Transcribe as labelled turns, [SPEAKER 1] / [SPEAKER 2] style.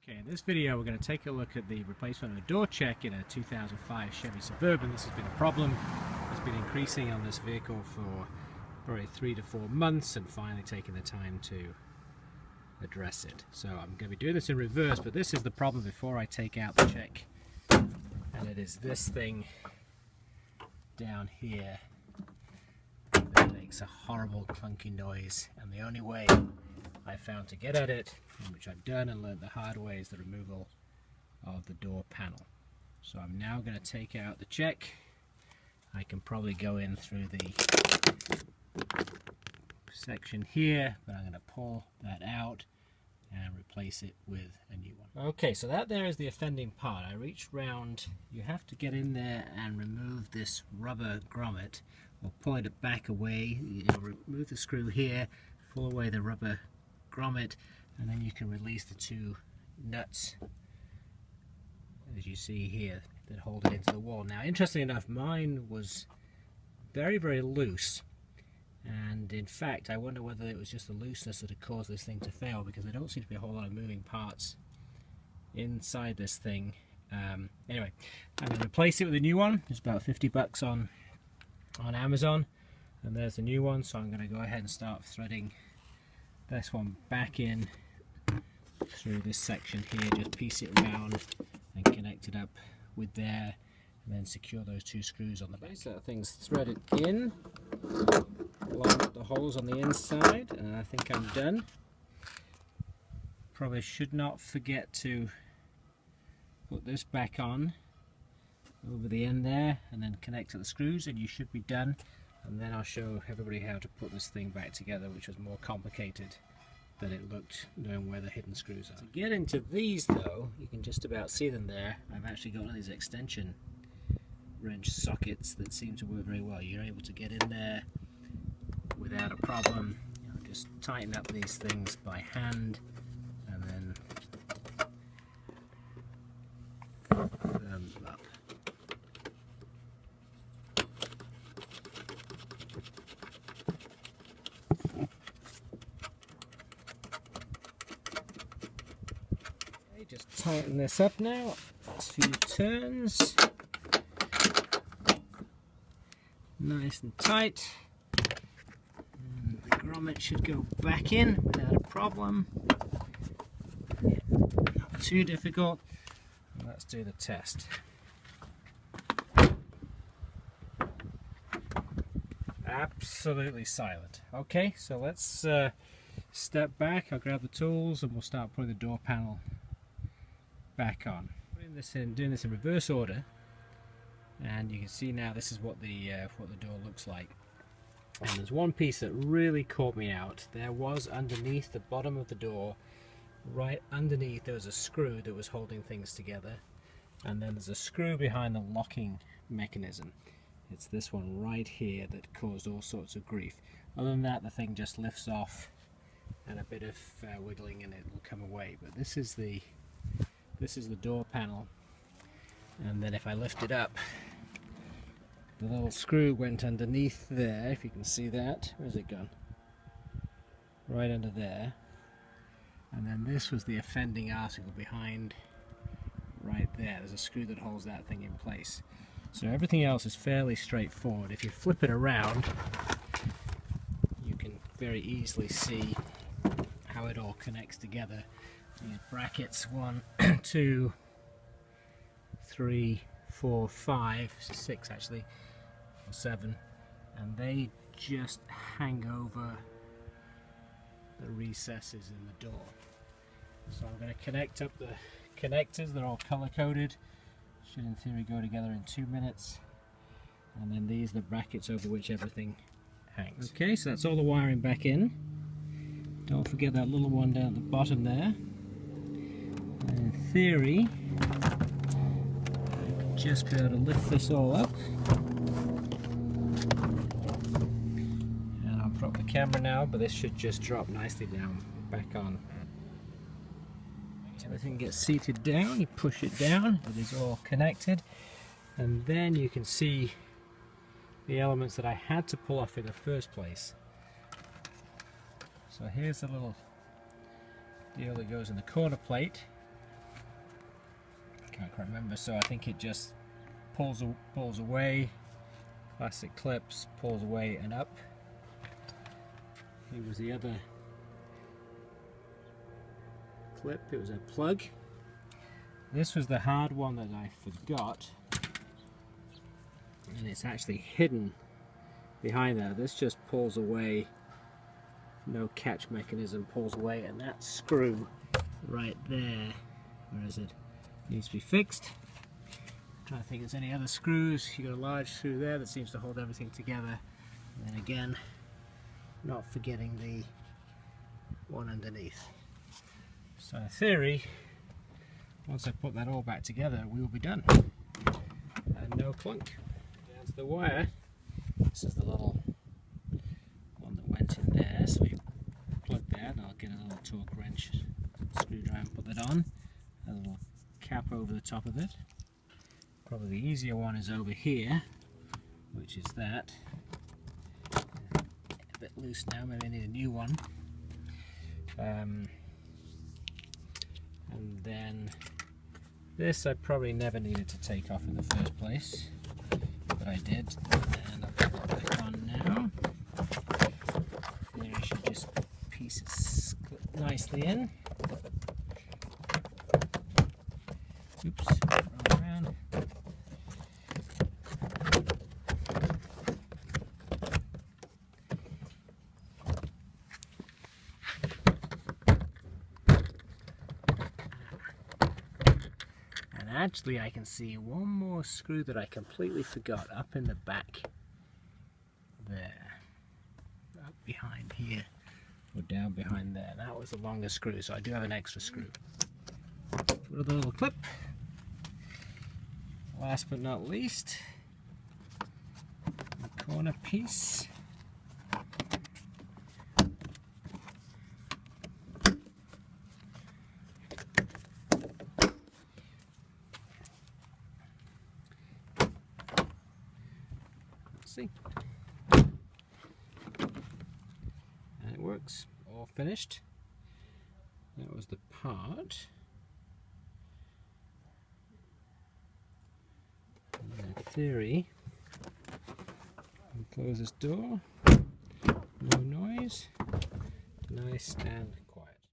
[SPEAKER 1] Okay, in this video we're going to take a look at the replacement of a door check in a 2005 Chevy Suburban. This has been a problem. It's been increasing on this vehicle for probably 3 to 4 months, and finally taking the time to address it. So I'm going to be doing this in reverse, but this is the problem before I take out the check, and it is this thing down here that makes a horrible clunky noise, and the only way I found to get at it, which I've done and learned the hard way, is the removal of the door panel. So I'm now going to take out the check. I can probably go in through the section here, but I'm going to pull that out and replace it with a new one. Okay, so that there is the offending part. I reached round. You have to get in there and remove this rubber grommet, or pull it back away. You remove the screw here, pull away the rubber grommet, and then you can release the two nuts, as you see here, that hold it into the wall. Now, interestingly enough, mine was very, very loose, and in fact I wonder whether it was just the looseness that had caused this thing to fail, because there don't seem to be a whole lot of moving parts inside this thing. Anyway, I'm going to replace it with a new one. It's about 50 bucks on Amazon, and there's the new one. So I'm going to go ahead and start threading this one back in through this section here, just piece it round and connect it up with there, and then secure those two screws on the back. So that thing's threaded in along with the holes on the inside, and I think I'm done. Probably should not forget to put this back on over the end there, and then connect to the screws, and you should be done. And then I'll show everybody how to put this thing back together, which was more complicated than it looked, knowing where the hidden screws are. To get into these though, you can just about see them there. I've actually got one of these extension wrench sockets that seem to work very well. You're able to get in there without a problem. Just tighten up these things by hand, and then firm them up. Just tighten this up now, last few turns, nice and tight, and the grommet should go back in without a problem. Not too difficult. Let's do the test. Absolutely silent. Okay, so let's step back. I'll grab the tools and we'll start putting the door panel back on. Doing this in reverse order, and you can see now this is what the door looks like. And there's one piece that really caught me out. There was underneath the bottom of the door, right underneath, there was a screw that was holding things together, and then there's a screw behind the locking mechanism. It's this one right here that caused all sorts of grief. Other than that, the thing just lifts off, and a bit of wiggling and it will come away. But this is the door panel, and then if I lift it up, the little screw went underneath there, if you can see that. Where's it gone? Right under there. And then this was the offending article behind right there. There's a screw that holds that thing in place. So everything else is fairly straightforward. If you flip it around, you can very easily see how it all connects together. These brackets, 1, 2, 3, 4, 5, 6 actually, or 7, and they just hang over the recesses in the door. So I'm going to connect up the connectors. They're all color coded, should in theory go together in 2 minutes, and then these are the brackets over which everything hangs. Okay, so that's all the wiring back in. Don't forget that little one down at the bottom there. And in theory, I could just be able to lift this all up. And I'll prop the camera now, but this should just drop nicely down, back on. Everything gets seated down, you push it down, it is all connected, and then you can see the elements that I had to pull off in the first place. So here's a little deal that goes in the corner plate. can't quite remember, so I think it just pulls away, plastic clips, pulls away and up. Here was the other clip, it was a plug. This was the hard one that I forgot, and it's actually hidden behind there. This just pulls away, no catch mechanism, pulls away, and that screw right there, where is it? Needs to be fixed. I'm trying to think if there's any other screws. You got a large screw there that seems to hold everything together, and then again, not forgetting the one underneath. So in theory, once I put that all back together, we will be done. And no clunk. Down to the wire. This is the little one that went in there, so we plug that, and I'll get a little torque wrench screwdriver and put that on. A little cap over the top of it. Probably the easier one is over here, which is that. A bit loose now, maybe I need a new one. And then this I probably never needed to take off in the first place, but I did, and I'll put that back on now. There you should just pieces clip nicely in. Oops, wrong around. Actually, I can see one more screw that I completely forgot up in the back there, up behind here, or down behind there. That was the longest screw, so I do have an extra screw. Put a little clip. Last but not least, the corner piece. See, and it works, all finished. That was the part. And in theory, close this door, no noise, nice and